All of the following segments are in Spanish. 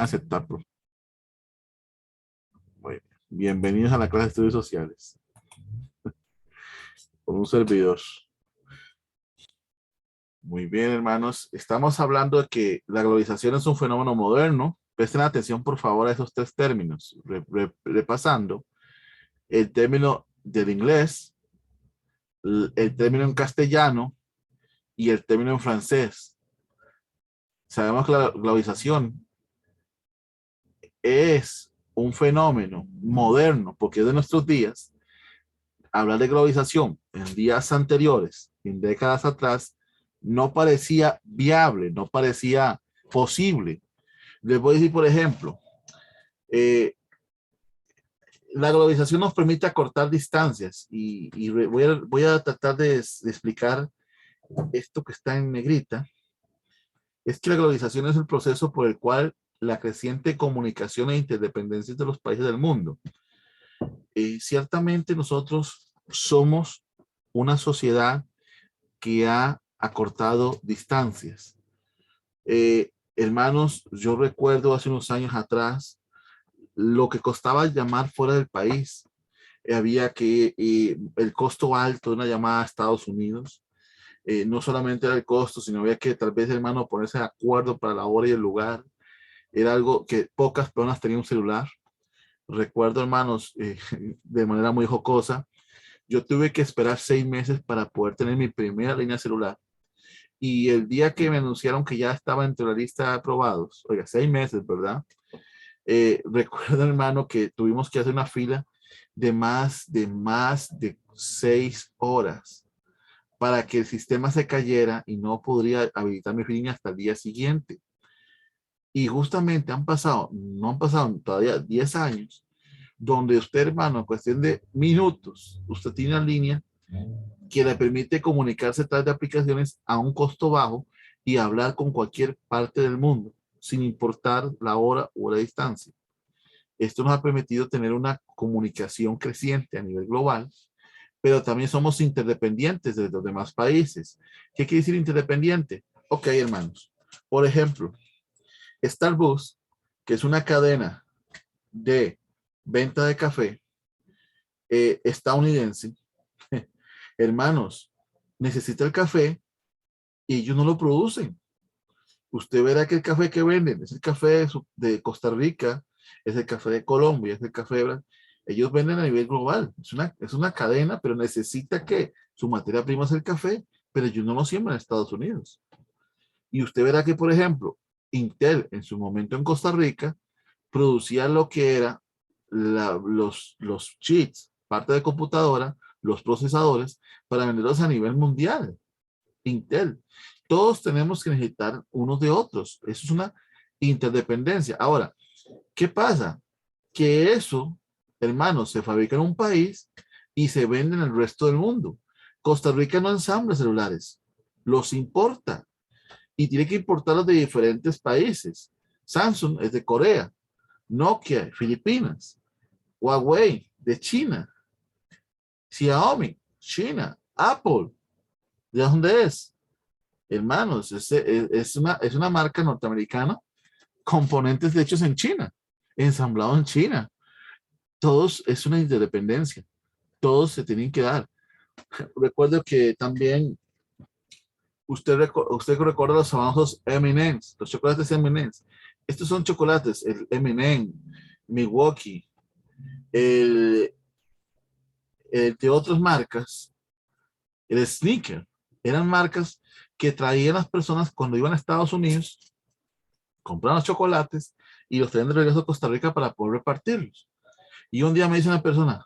Aceptar, profe. Muy bien. Bienvenidos a la clase de estudios sociales. Con un servidor. Muy bien, hermanos. Estamos hablando de que la globalización es un fenómeno moderno. Presten atención, por favor, a esos tres términos. Repasando. El término del inglés, el término en castellano y el término en francés. Sabemos que la globalización es un fenómeno moderno, porque es de nuestros días. Hablar de globalización en días anteriores, en décadas atrás, no parecía viable, no parecía posible. Les voy a decir, por ejemplo, la globalización nos permite acortar distancias y voy a tratar de explicar esto que está en negrita. Es que la globalización es el proceso por el cual la creciente comunicación e interdependencia de los países del mundo. Ciertamente nosotros somos una sociedad que ha acortado distancias. Hermanos, yo recuerdo hace unos años atrás lo que costaba llamar fuera del país. Había que el costo alto de una llamada a Estados Unidos. No solamente era el costo, sino había que tal vez, hermano, ponerse de acuerdo para la hora y el lugar. Era algo que pocas personas tenían un celular. Recuerdo, hermanos, de manera muy jocosa, yo tuve que esperar 6 meses para poder tener mi primera línea celular. Y el día que me anunciaron que ya estaba entre la lista de aprobados, oiga, 6 meses, ¿verdad? Recuerdo, hermano, que tuvimos que hacer una fila de más de 6 horas para que el sistema se cayera y no podría habilitar mi línea hasta el día siguiente. Y justamente no han pasado todavía 10 años, donde usted, hermano, en cuestión de minutos, usted tiene una línea que le permite comunicarse a través de aplicaciones a un costo bajo y hablar con cualquier parte del mundo, sin importar la hora o la distancia. Esto nos ha permitido tener una comunicación creciente a nivel global, pero también somos interdependientes de los demás países. ¿Qué quiere decir interdependiente? Ok, hermanos. Por ejemplo, Starbucks, que es una cadena de venta de café estadounidense, hermanos, necesita el café y ellos no lo producen. Usted verá que el café que venden es el café de Costa Rica, es el café de Colombia, es el café de Brasil. Ellos venden a nivel global. Es una cadena, pero necesita que su materia prima es el café, pero ellos no lo siembran en Estados Unidos. Y usted verá que, por ejemplo, Intel en su momento en Costa Rica producía lo que era los chips, parte de computadora, los procesadores, para venderlos a nivel mundial. Intel. Todos tenemos que necesitar unos de otros. Eso es una interdependencia. Ahora, ¿qué pasa? Que eso, hermanos, se fabrica en un país y se vende en el resto del mundo. Costa Rica no ensambla celulares, los importa y tiene que importarlos de diferentes países. Samsung es de Corea, Nokia, Filipinas, Huawei de China, Xiaomi, China, Apple, ¿de dónde es? Hermanos, es una marca norteamericana, componentes hechos en China, ensamblados en China. Todos es una interdependencia, todos se tienen que dar. Recuerdo que también usted recuerda los famosos M&M's, los chocolates M&M's. Estos son chocolates, el M&M, Milwaukee, el, el de otras marcas, el Snicker, eran marcas que traían las personas cuando iban a Estados Unidos, compraban los chocolates y los traían de regreso a Costa Rica para poder repartirlos. Y un día me dice una persona,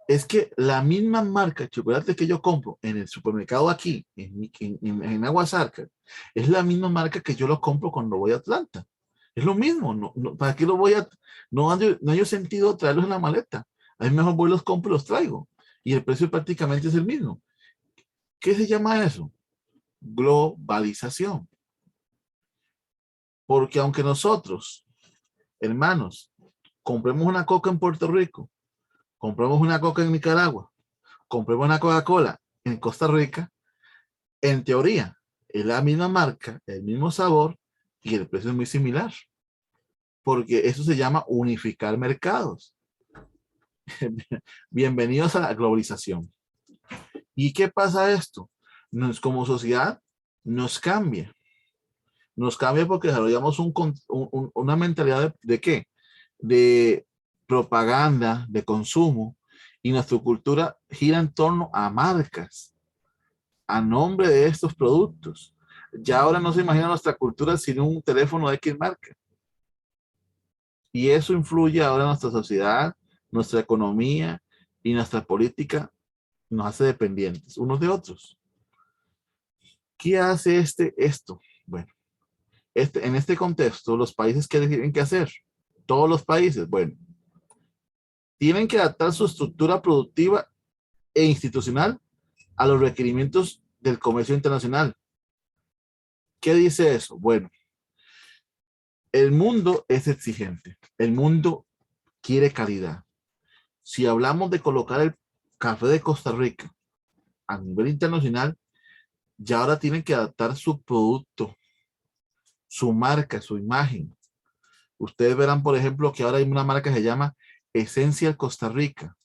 es que la misma marca de chocolate que yo compro en el supermercado aquí, en Aguasarca, es la misma marca que yo lo compro cuando voy a Atlanta. Es lo mismo, ¿para qué lo voy a...? No hay sentido traerlos en la maleta. A mí mejor voy, los compro y los traigo. Y el precio prácticamente es el mismo. ¿Qué se llama eso? Globalización. Porque aunque nosotros, hermanos, compremos una coca en Puerto Rico, compremos una coca en Nicaragua, compremos una Coca-Cola en Costa Rica, en teoría es la misma marca, el mismo sabor y el precio es muy similar. porque eso se llama unificar mercados. Bienvenidos a la globalización. ¿Y qué pasa esto? Como sociedad nos cambia. Nos cambia porque desarrollamos una mentalidad ¿de qué? De propaganda, de consumo, y nuestra cultura gira en torno a marcas, a nombre de estos productos. Ya ahora no se imagina nuestra cultura sin un teléfono de X marca. Y eso influye ahora en nuestra sociedad, nuestra economía y nuestra política nos hace dependientes unos de otros. ¿Qué hace esto? Bueno, en este contexto, los países, ¿qué tienen que hacer? Todos los países, bueno, tienen que adaptar su estructura productiva e institucional a los requerimientos del comercio internacional. ¿Qué dice eso? Bueno, el mundo es exigente, el mundo quiere calidad. Si hablamos de colocar el café de Costa Rica a nivel internacional, ya ahora tienen que adaptar su producto, su marca, su imagen. Ustedes verán, por ejemplo, que ahora hay una marca que se llama Esencial Costa Rica.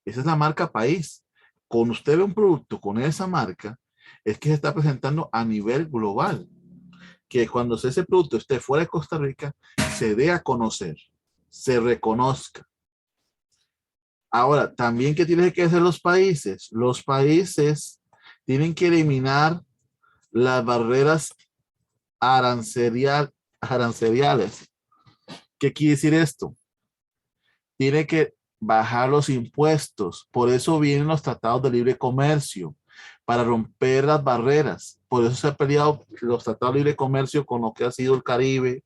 Esa es la marca país. Cuando usted ve un producto con esa marca, es que se está presentando a nivel global. Que cuando ese producto esté fuera de Costa Rica, se dé a conocer, se reconozca. Ahora, también, ¿qué tienen que hacer los países? Los países tienen que eliminar las barreras arancelariales. ¿Qué quiere decir esto? Tiene que bajar los impuestos. Por eso vienen los tratados de libre comercio, para romper las barreras. Por eso se ha peleado los tratados de libre comercio con lo que ha sido el Caribe,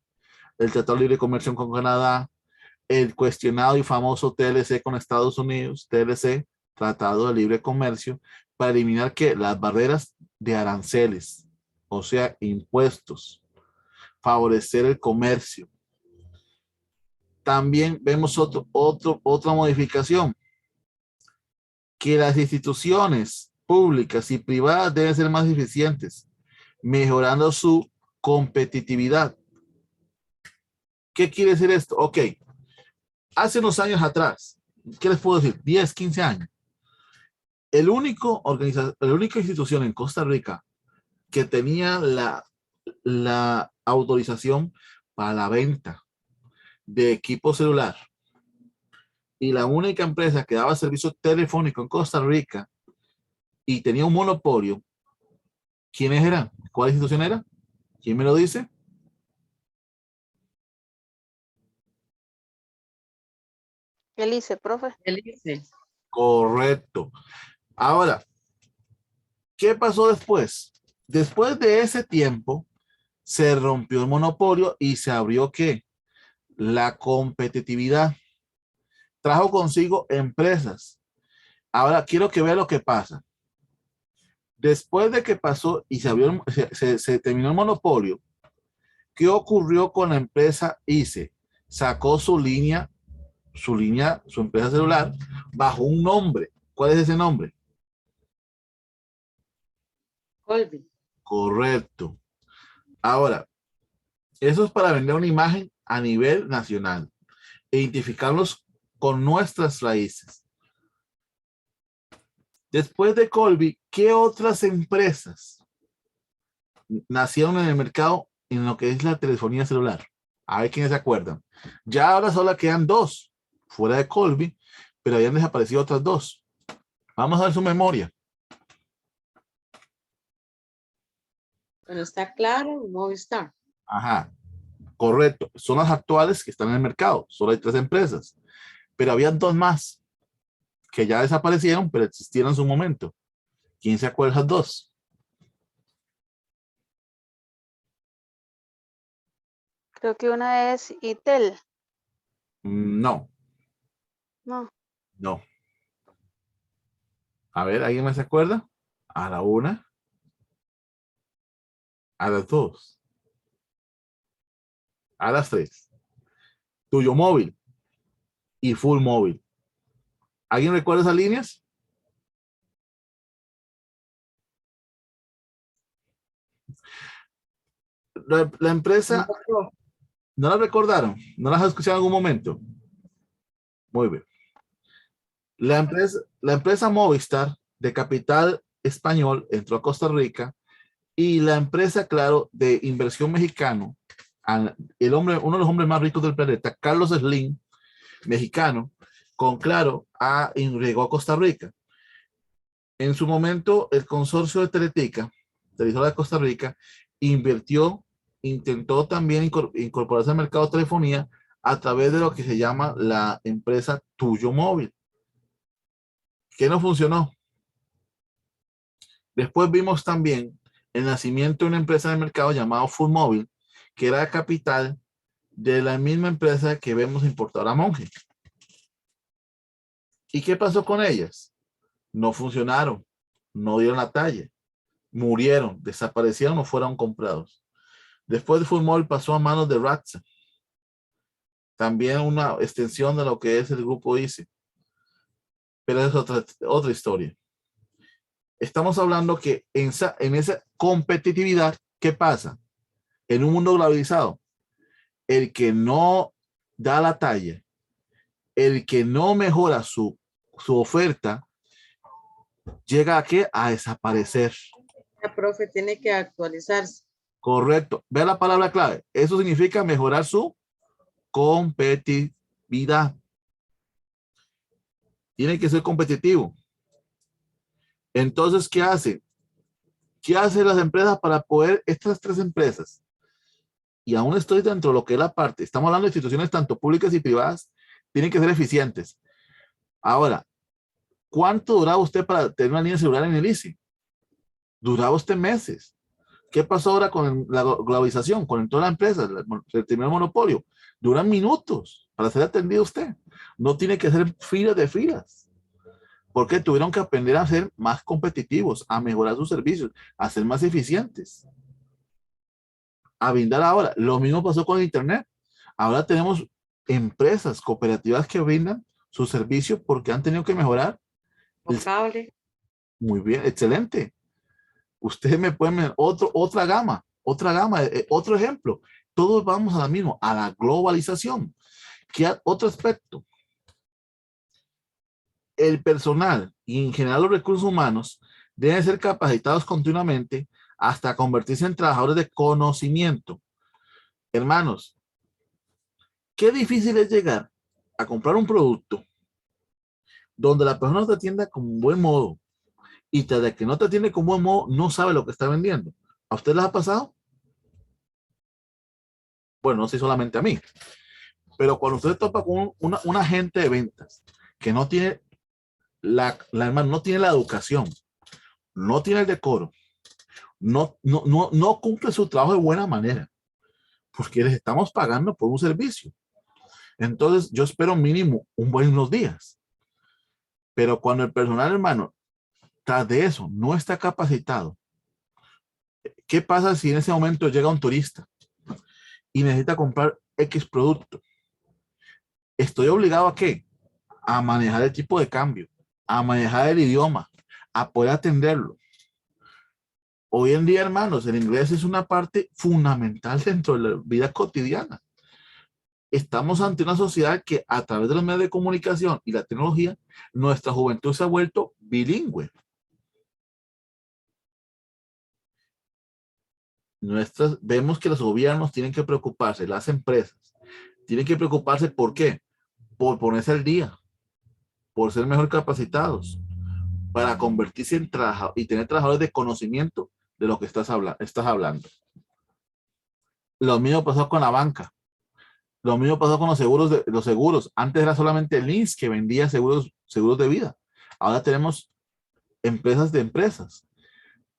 el tratado de libre comercio con Canadá, el cuestionado y famoso TLC con Estados Unidos, TLC, Tratado de Libre Comercio, para eliminar que las barreras de aranceles, o sea, impuestos, favorecer el comercio. También vemos otra modificación, que las instituciones públicas y privadas deben ser más eficientes, mejorando su competitividad. ¿Qué quiere decir esto? Ok, hace unos años atrás, ¿qué les puedo decir? 10, 15 años. La única institución en Costa Rica que tenía la autorización para la venta de equipo celular y la única empresa que daba servicio telefónico en Costa Rica y tenía un monopolio, ¿quiénes eran? ¿Cuál institución era? ¿Quién me lo dice? ¿Qué dice, profe? Él dice, Correcto. Ahora, ¿qué pasó después? Después de ese tiempo, se rompió el monopolio y se abrió ¿qué? La competitividad. Trajo consigo empresas. Ahora quiero que vea lo que pasa. Después de que pasó y se terminó el monopolio, ¿qué ocurrió con la empresa ICE? Sacó su empresa celular, bajo un nombre. ¿Cuál es ese nombre? Colby. Correcto. Ahora, eso es para vender una imagen a nivel nacional e identificarlos con nuestras raíces. Después de Colby, ¿qué otras empresas nacieron en el mercado en lo que es la telefonía celular? A ver quiénes se acuerdan. Ya ahora solo quedan dos fuera de Colby, pero habían desaparecido otras dos. Vamos a ver su memoria. Bueno, está claro, Movistar. Ajá, correcto. Son las actuales que están en el mercado. Solo hay tres empresas, pero habían dos más que ya desaparecieron, pero existieron en su momento. ¿Quién se acuerda de esas dos? Creo que una es Itel. No, No, no. A ver, ¿alguien más se acuerda? A la una, a las dos, a las tres. Tuyo móvil y full móvil. ¿Alguien recuerda esas líneas? La empresa, No, ¿No las recordaron? ¿No las has escuchado en algún momento? Muy bien. La empresa Movistar de capital español entró a Costa Rica y la empresa, claro, de inversión mexicano, el hombre, uno de los hombres más ricos del planeta, Carlos Slim, mexicano, con claro, llegó a Costa Rica. En su momento, el consorcio de Teletica, televisora de Costa Rica, invirtió, intentó también incorporarse al mercado de telefonía a través de lo que se llama la empresa Tuyo Móvil. ¿Qué no funcionó? Después vimos también el nacimiento de una empresa de mercado llamada Full Móvil, que era capital de la misma empresa que vemos importadora Monge. ¿Y qué pasó con ellas? No funcionaron, no dieron la talla, murieron, desaparecieron o fueron comprados. Después de Full Móvil pasó a manos de Ratza, también una extensión de lo que es el grupo ICE, pero es otra historia. Estamos hablando que en esa competitividad, ¿qué pasa? En un mundo globalizado, el que no da la talla, el que no mejora su oferta, llega a ¿qué? A desaparecer. La profe tiene que actualizarse. Correcto. Ve la palabra clave. Eso significa mejorar su competitividad. Tiene que ser competitivo. Entonces, ¿qué hace? ¿Qué hacen las empresas para poder, estas tres empresas? Y aún estoy dentro de lo que es la parte, estamos hablando de instituciones tanto públicas y privadas, tienen que ser eficientes. Ahora, ¿cuánto duraba usted para tener una línea celular en el ICI? Duraba usted meses. ¿Qué pasó ahora con la globalización, con toda la empresa, el primer monopolio? Duran minutos para ser atendido usted. No tiene que ser filas de filas. Porque tuvieron que aprender a ser más competitivos, a mejorar sus servicios, a ser más eficientes. A brindar ahora. Lo mismo pasó con el Internet. Ahora tenemos empresas cooperativas que brindan sus servicios porque han tenido que mejorar. Cable. Muy bien, excelente. Ustedes me pueden ver otra gama, otro ejemplo. Todos vamos a la misma, a la globalización. ¿Qué otro aspecto? El personal y en general los recursos humanos deben ser capacitados continuamente hasta convertirse en trabajadores de conocimiento. Hermanos, qué difícil es llegar a comprar un producto donde la persona te atienda con buen modo y desde que no te atiende con buen modo no sabe lo que está vendiendo. ¿A usted les ha pasado? Bueno, no sé solamente a mí, pero cuando usted topa con un agente de ventas que no tiene no tiene la educación, no tiene el decoro, no cumple su trabajo de buena manera, porque les estamos pagando por un servicio. Entonces, yo espero mínimo un buenos días. Pero cuando el personal, hermano, tras de eso, no está capacitado, ¿qué pasa si en ese momento llega un turista y necesita comprar X producto? ¿Estoy obligado a qué? A manejar el tipo de cambio, a manejar el idioma, a poder atenderlo. Hoy en día, hermanos, el inglés es una parte fundamental dentro de la vida cotidiana. Estamos ante una sociedad que a través de los medios de comunicación y la tecnología, nuestra juventud se ha vuelto bilingüe. Vemos que los gobiernos tienen que preocuparse, las empresas tienen que preocuparse, ¿por qué? Por ponerse al día, por ser mejor capacitados, para convertirse en trabajadores y tener trabajadores de conocimiento de lo que estás hablando. Lo mismo pasó con la banca. Lo mismo pasó con los seguros. Antes era solamente el INSS que vendía seguros de vida. Ahora tenemos empresas de empresas.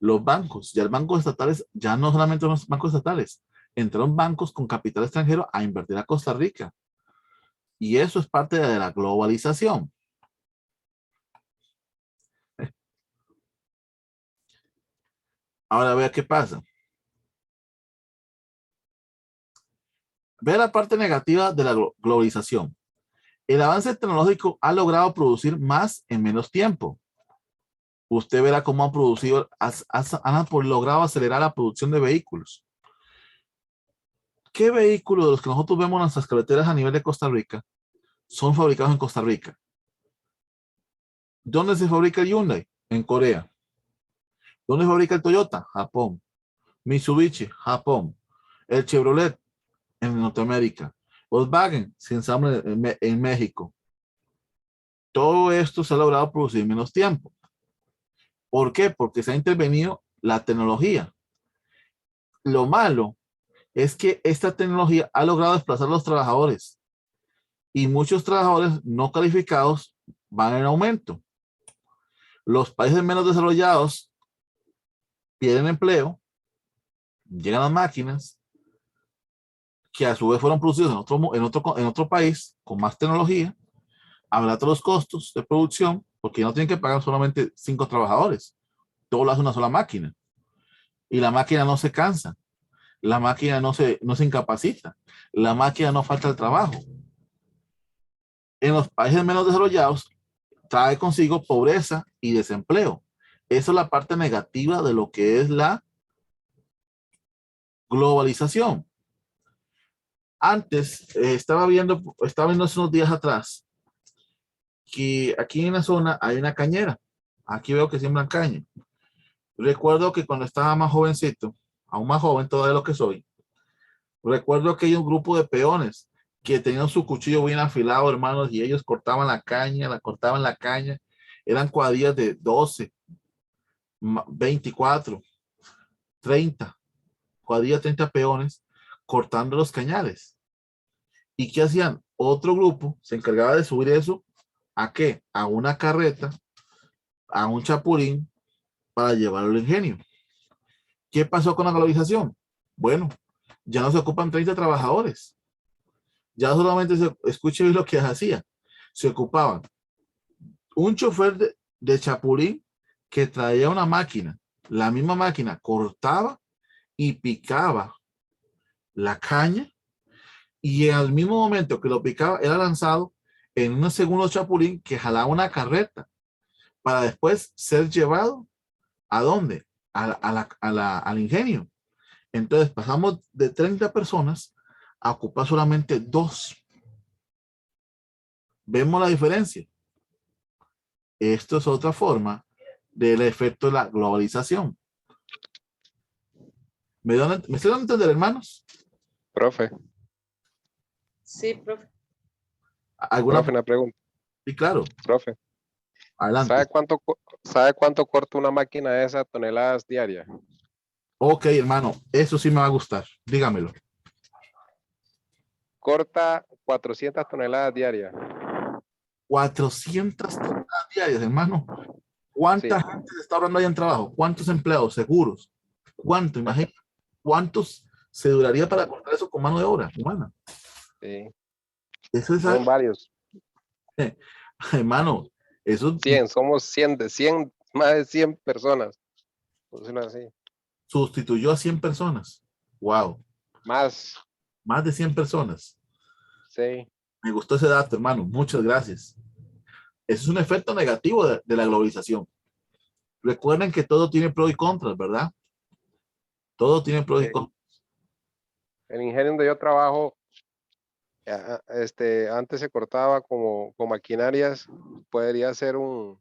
Los bancos, ya el banco estatales, ya no solamente los bancos estatales, entraron bancos con capital extranjero a invertir a Costa Rica. Y eso es parte de la globalización. Ahora vea qué pasa. Ve la parte negativa de la globalización. El avance tecnológico ha logrado producir más en menos tiempo. Usted verá cómo han producido, han logrado acelerar la producción de vehículos. ¿Qué vehículos de los que nosotros vemos en nuestras carreteras a nivel de Costa Rica son fabricados en Costa Rica? ¿Dónde se fabrica el Hyundai? En Corea. ¿Dónde se fabrica el Toyota? Japón. Mitsubishi, Japón. El Chevrolet en Norteamérica. Volkswagen se ensambla en México. Todo esto se ha logrado producir en menos tiempo. ¿Por qué? Porque se ha intervenido la tecnología. Lo malo es que esta tecnología ha logrado desplazar a los trabajadores y muchos trabajadores no calificados van en aumento. Los países menos desarrollados pierden empleo, llegan las máquinas que a su vez fueron producidas en otro país con más tecnología, abarata los costos de producción porque no tienen que pagar solamente 5 trabajadores, todo lo hace una sola máquina y la máquina no se cansa, la máquina no se incapacita, la máquina no falta el trabajo. En los países menos desarrollados trae consigo pobreza y desempleo. Esa es la parte negativa de lo que es la globalización. Antes, estaba viendo hace unos días atrás que aquí en la zona hay una cañera. Aquí veo que siembran caña. Recuerdo que cuando estaba más jovencito, aún más joven todavía lo que soy, recuerdo que hay un grupo de peones que tenían su cuchillo bien afilado, hermanos, y ellos cortaban la caña. Eran cuadrillas de 12, 24, 30, cuadrillas, 30 peones cortando los cañales. ¿Y qué hacían? Otro grupo se encargaba de subir eso, ¿a qué? A una carreta, a un chapulín para llevarlo al ingenio. ¿Qué pasó con la globalización? Bueno, ya no se ocupan 30 trabajadores. Ya solamente escuche lo que hacía. Se ocupaban un chofer de chapulín que traía una máquina. La misma máquina cortaba y picaba la caña y al mismo momento que lo picaba era lanzado en un segundo chapulín que jalaba una carreta para después ser llevado ¿a dónde? Al ingenio. Entonces pasamos de 30 personas a ocupar solamente 2. ¿Vemos la diferencia? Esto es otra forma del efecto de la globalización. ¿Me estoy dando a entender, hermanos? Profe, Sí, profe. ¿Alguna? profe, una pregunta. Sí, claro. Profe, Adelante. ¿sabe cuánto corta una máquina de esas toneladas diarias? Ok, hermano, eso sí me va a gustar. Dígamelo. Corta 400 toneladas diarias. 400 toneladas diarias, hermano. Sí, ¿Cuánta gente está ahorrando ahí en trabajo? ¿Cuántos empleados seguros? ¿Cuánto? Imagínate. ¿Cuántos se duraría para cortar eso con mano de obra humana? sí. Eso es, Son varios. hermano, eso 100, somos 100 de 100, más de 100 personas. Por decirlo así. sustituyó a 100 personas. Wow, Más, más de 100 personas. sí. Me gustó ese dato, hermano. Muchas gracias. Ese es un efecto negativo de la globalización. Recuerden que todo tiene pros y contras, ¿verdad? Todo tiene pros y contras. El ingenio donde yo trabajo, antes se cortaba como con maquinarias, podría ser un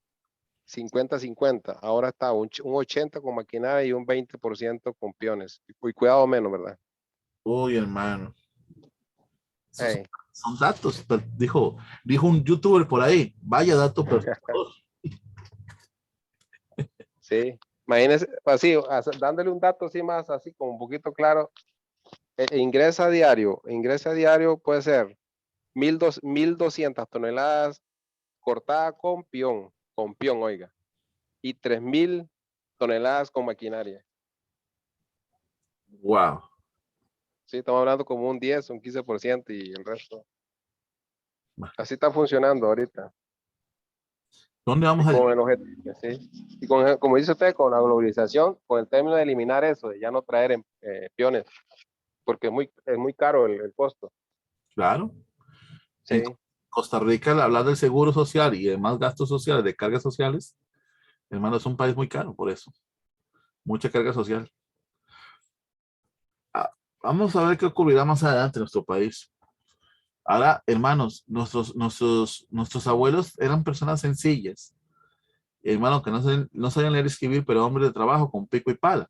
50-50. Ahora está un 80 con maquinaria y un 20% con peones. Y cuidado menos, ¿verdad? Uy, hermano. Esos Hey, son datos, dijo un youtuber por ahí. Vaya dato perturbador. sí. Imagínese, así, dándole un dato así más, así como un poquito claro. Ingresa diario puede ser 1,200 toneladas cortada con peón, oiga, y 3,000 toneladas con maquinaria. Wow. Sí, estamos hablando como un 10, un 15% y el resto. Así está funcionando ahorita. ¿Dónde Y vamos a con llegar? el objetivo, sí. Y como dice usted, con la globalización, con el término de eliminar eso, de ya no traer peones, porque es muy caro el costo. Claro. En Sí, Costa Rica, al hablar del seguro social y demás gastos sociales, de cargas sociales, hermano, es un país muy caro por eso. Mucha carga social. Vamos a ver qué ocurrirá más adelante en nuestro país. Ahora, hermanos, nuestros abuelos eran personas sencillas. Hermanos que no sabían leer y escribir, pero hombres de trabajo con pico y pala.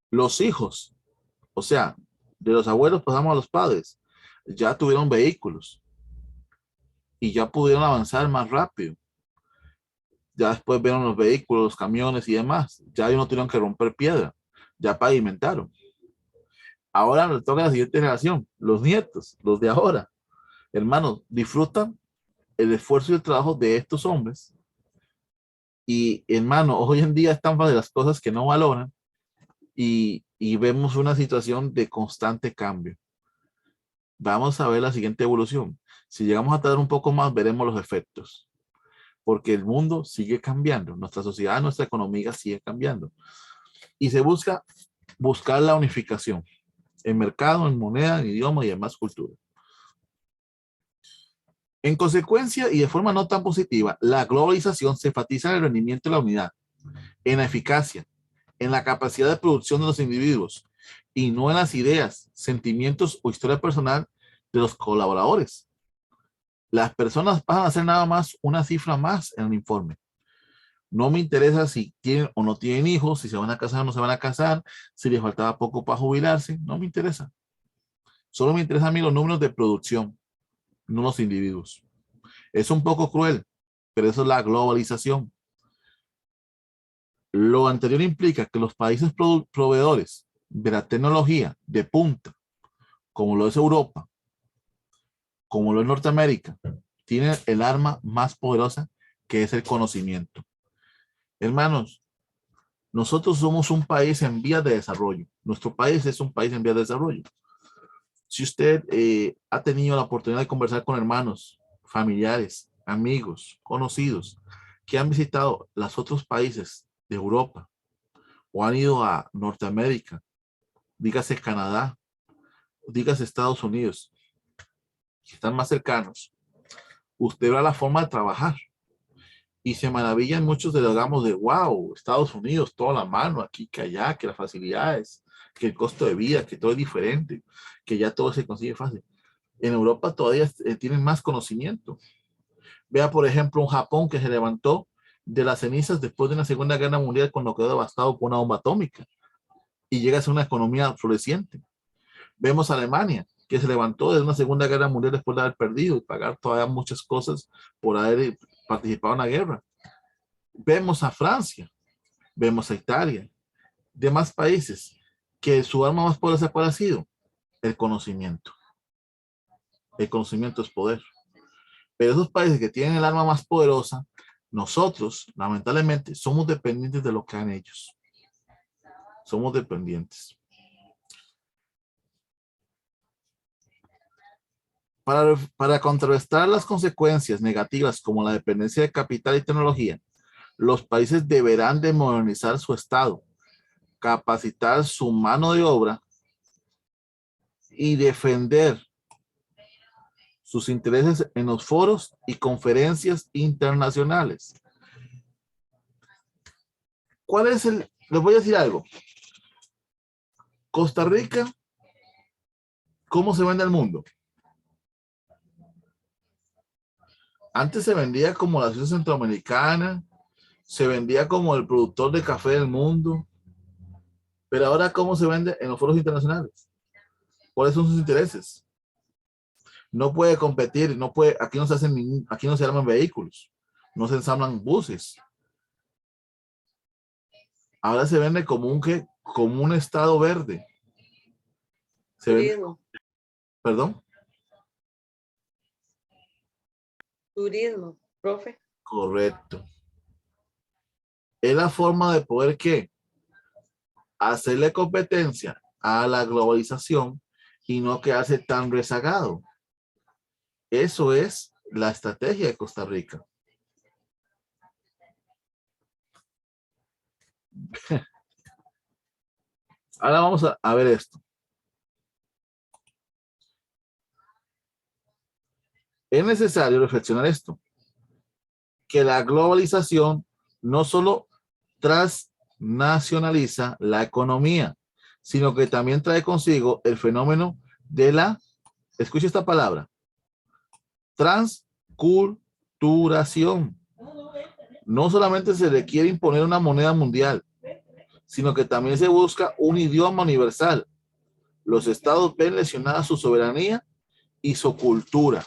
Los hijos, o sea, de los abuelos pasamos a los padres, ya tuvieron vehículos y ya pudieron avanzar más rápido. Ya después vieron los vehículos, los camiones y demás. Ya ellos no tuvieron que romper piedra, ya pavimentaron. Ahora nos toca a la siguiente generación, los nietos, los de ahora. Hermanos, disfrutan el esfuerzo y el trabajo de estos hombres. Y hermano, hoy en día están de las cosas que no valoran y vemos una situación de constante cambio. Vamos a ver la siguiente evolución. Si llegamos a tardar un poco más, veremos los efectos. Porque el mundo sigue cambiando, nuestra sociedad, nuestra economía sigue cambiando. Y se buscar la unificación en mercado, en moneda, en idioma y en más cultura. En consecuencia, y de forma no tan positiva, la globalización se enfatiza en el rendimiento de la unidad, en la eficacia, en la capacidad de producción de los individuos, y no en las ideas, sentimientos o historia personal de los colaboradores. Las personas pasan a ser nada más una cifra más en el informe. No me interesa si tienen o no tienen hijos, si se van a casar o no se van a casar, si les faltaba poco para jubilarse, no me interesa. Solo me interesan a mí los números de producción, no los individuos. Es un poco cruel, pero eso es la globalización. Lo anterior implica que los países proveedores de la tecnología de punta, como lo es Europa, como lo es Norteamérica, tienen el arma más poderosa, que es el conocimiento. Hermanos, nosotros somos un país en vías de desarrollo. Nuestro país es un país en vías de desarrollo. Si usted ha tenido la oportunidad de conversar con hermanos, familiares, amigos, conocidos, que han visitado los otros países de Europa o han ido a Norteamérica, dígase Canadá, dígase Estados Unidos, que están más cercanos, usted verá la forma de trabajar y se maravillan muchos de, digamos, de wow, Estados Unidos, toda la mano, aquí que allá, que las facilidades, que el costo de vida, que todo es diferente, que ya todo se consigue fácil. En Europa todavía tienen más conocimiento. Vea, por ejemplo, un Japón que se levantó de las cenizas después de una Segunda Guerra Mundial cuando quedó devastado por una bomba atómica y llega a ser una economía floreciente. Vemos a Alemania, que se levantó de una Segunda Guerra Mundial después de haber perdido y pagar todavía muchas cosas por haber participado en la guerra. Vemos a Francia, vemos a Italia, demás países, que su arma más poderosa, ¿cuál ha sido? El conocimiento. El conocimiento es poder. Pero esos países que tienen el arma más poderosa, nosotros, lamentablemente, somos dependientes de lo que hagan ellos. Somos dependientes. Para contrarrestar las consecuencias negativas como la dependencia de capital y tecnología, los países deberán de modernizar su Estado, capacitar su mano de obra y defender sus intereses en los foros y conferencias internacionales. ¿Cuál es el? Les voy a decir algo. Costa Rica, ¿cómo se vende al mundo? Antes se vendía como la ciudad centroamericana, se vendía como el productor de café del mundo, pero ahora ¿cómo se vende en los foros internacionales? ¿Cuáles son sus intereses? No puede competir, no puede, aquí no se hacen aquí no se arman vehículos, no se ensamblan buses. Ahora se vende como un estado verde. Se Turismo. vende, ¿perdón? Turismo, profe. Correcto. Es la forma de poder ¿qué? Hacerle competencia a la globalización y no quedarse tan rezagado. Eso es la estrategia de Costa Rica. Ahora vamos a ver esto. Es necesario reflexionar esto, que la globalización no solo transnacionaliza la economía, sino que también trae consigo el fenómeno de la, escuche esta palabra, transculturación. No solamente se le quiere imponer una moneda mundial, sino que también se busca un idioma universal. Los estados ven lesionada su soberanía y su cultura.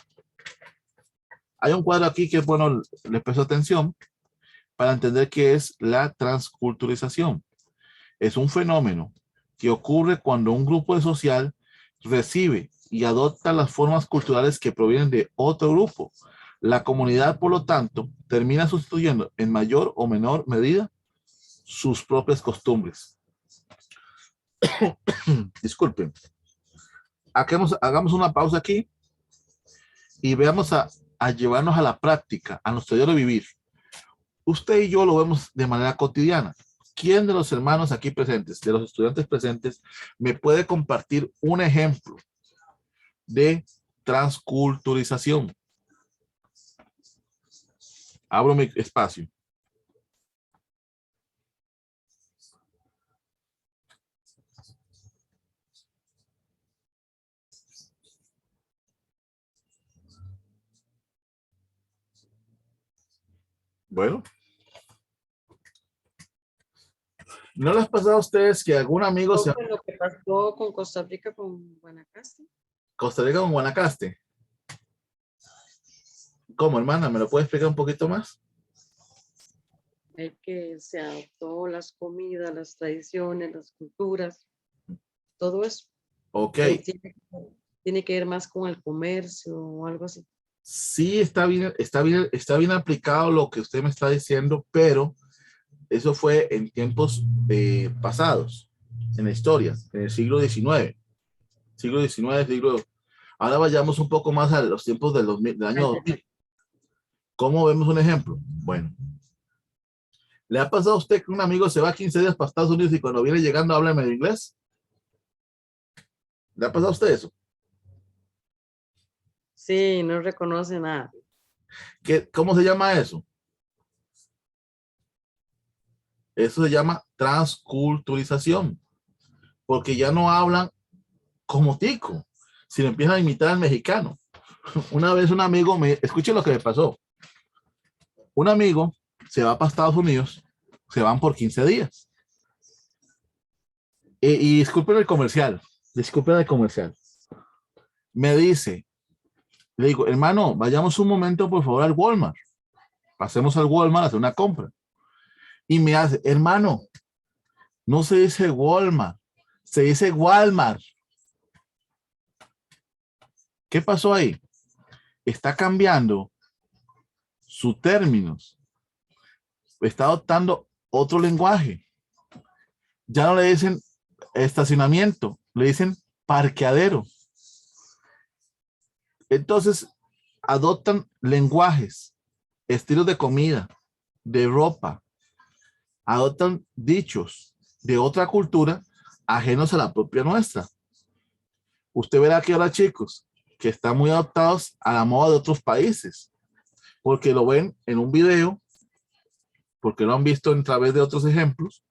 Hay un cuadro aquí que, bueno, les presto atención para entender qué es la transculturización. Es un fenómeno que ocurre cuando un grupo social recibe y adopta las formas culturales que provienen de otro grupo. La comunidad, por lo tanto, termina sustituyendo en mayor o menor medida sus propias costumbres. Disculpen. Hagamos una pausa aquí y veamos a llevarnos a la práctica, a nuestro diario vivir. Usted y yo lo vemos de manera cotidiana. ¿Quién de los hermanos aquí presentes, de los estudiantes presentes, me puede compartir un ejemplo de transculturización? Abro mi espacio. Bueno. ¿No les ha pasado a ustedes que algún amigo se... Lo que pasó con Costa Rica con Guanacaste. Costa Rica con Guanacaste? ¿Cómo, hermana? ¿Me lo puede explicar un poquito más? Es que se adoptó las comidas, las tradiciones, las culturas, todo eso. Ok. Pero tiene que ver más con el comercio o algo así. Sí, está bien aplicado lo que usted me está diciendo, pero eso fue en tiempos pasados, en la historia, en el siglo XIX. Ahora vayamos un poco más a los tiempos del año 2000. ¿Cómo vemos un ejemplo? Bueno, ¿le ha pasado a usted que un amigo se va 15 días para Estados Unidos y cuando viene llegando habla medio inglés? ¿Le ha pasado a usted eso? Sí, no reconoce nada. ¿Cómo se llama eso? Eso se llama transculturización, porque ya no hablan como tico, sino empiezan a imitar al mexicano. Una vez un amigo escuche lo que me pasó. Un amigo se va para Estados Unidos, se van por 15 días. Y disculpen el comercial. Me dice, le digo, hermano, vayamos un momento por favor al Walmart. Pasemos al Walmart a hacer una compra. Y me hace, hermano, no se dice Walmart, se dice Walmart. ¿Qué pasó ahí? Está cambiando sus términos. Está adoptando otro lenguaje. Ya no le dicen estacionamiento, le dicen parqueadero. Entonces, adoptan lenguajes, estilos de comida, de ropa, adoptan dichos de otra cultura ajenos a la propia nuestra. Usted verá que ahora, chicos, que están muy adaptados a la moda de otros países, porque lo ven en un video, porque lo han visto a través de otros ejemplos,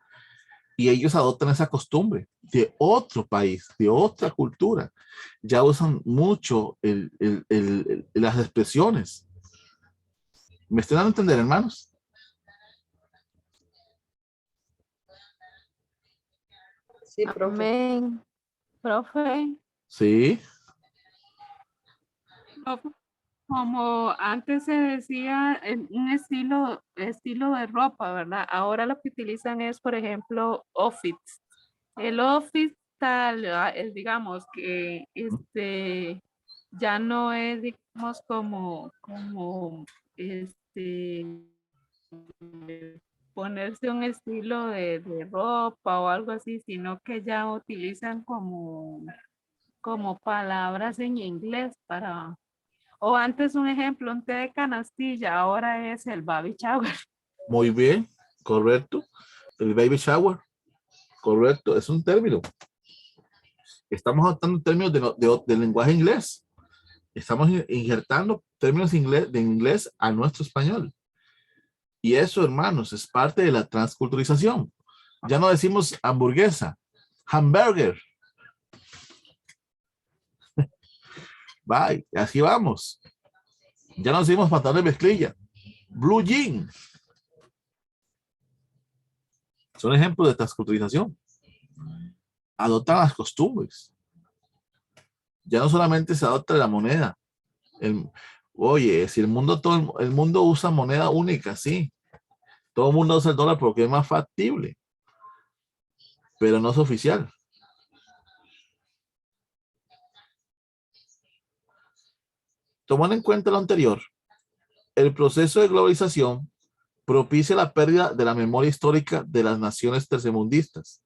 y ellos adoptan esa costumbre de otro país, de otra cultura. Ya usan mucho las expresiones. ¿Me están dando a entender, hermanos? Sí, profe. Amén. Profe, Sí. como antes se decía, un estilo de ropa, ¿verdad? Ahora lo que utilizan es, por ejemplo, outfits. El outfit tal, digamos que ya no es, digamos, como ponerse un estilo de ropa o algo así, sino que ya utilizan como palabras en inglés para, o antes un ejemplo, un té de canastilla, ahora es el baby shower. Muy bien, correcto. El baby shower, correcto, es un término. Estamos adoptando términos del lenguaje inglés. Estamos injertando términos de inglés a nuestro español. Y eso, hermanos, es parte de la transculturización. Ya no decimos hamburguesa, hamburger. Bye, así vamos. Ya nos hicimos pantalones de mezclilla. Blue jean. Son ejemplos de transculturización. Adoptan las costumbres. Ya no solamente se adopta la moneda. Oye, si el mundo, todo el mundo usa moneda única, sí. Todo el mundo usa el dólar porque es más factible. Pero no es oficial. Tomando en cuenta lo anterior, el proceso de globalización propicia la pérdida de la memoria histórica de las naciones tercermundistas.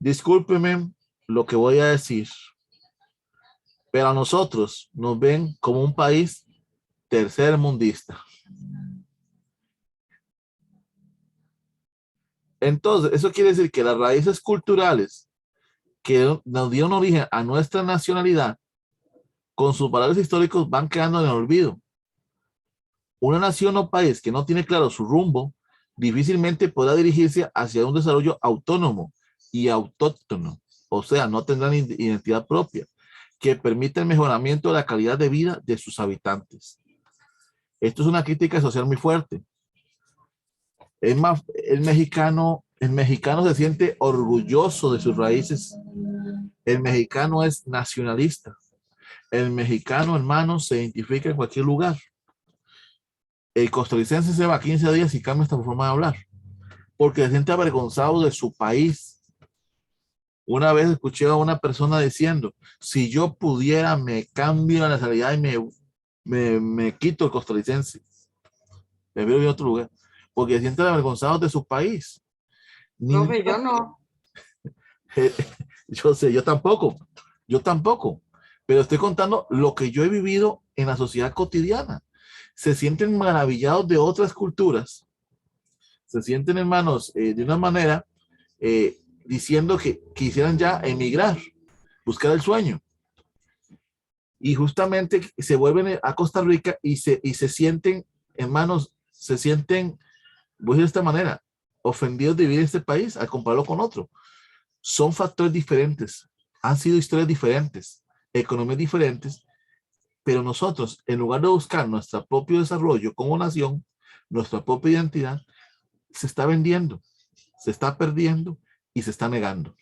Discúlpenme lo que voy a decir, pero a nosotros nos ven como un país tercermundista. Entonces, eso quiere decir que las raíces culturales que nos dieron origen a nuestra nacionalidad, con sus valores históricos, van quedando en el olvido. Una nación o país que no tiene claro su rumbo, difícilmente podrá dirigirse hacia un desarrollo autónomo y autóctono. O sea, no tendrán identidad propia que permita el mejoramiento de la calidad de vida de sus habitantes. Esto es una crítica social muy fuerte. Es más, el mexicano se siente orgulloso de sus raíces. El mexicano es nacionalista. El mexicano, hermano, se identifica en cualquier lugar. El costarricense se va 15 días y cambia esta forma de hablar, porque se siente avergonzado de su país. Una vez escuché a una persona diciendo, si yo pudiera, me cambio la nacionalidad y me quito el costarricense. Me veo en otro lugar, porque se sienten avergonzados de su país. Profe, yo no. Yo sé, yo tampoco, pero estoy contando lo que yo he vivido en la sociedad cotidiana. Se sienten maravillados de otras culturas, se sienten, hermanos, de una manera diciendo que quisieran ya emigrar, buscar el sueño. Y justamente se vuelven a Costa Rica y se sienten, hermanos, voy a decir de esta manera, ofendidos de vivir en este país al compararlo con otro. Son factores diferentes, han sido historias diferentes, economías diferentes, pero nosotros, en lugar de buscar nuestro propio desarrollo como nación, nuestra propia identidad, se está vendiendo, se está perdiendo y se está negando.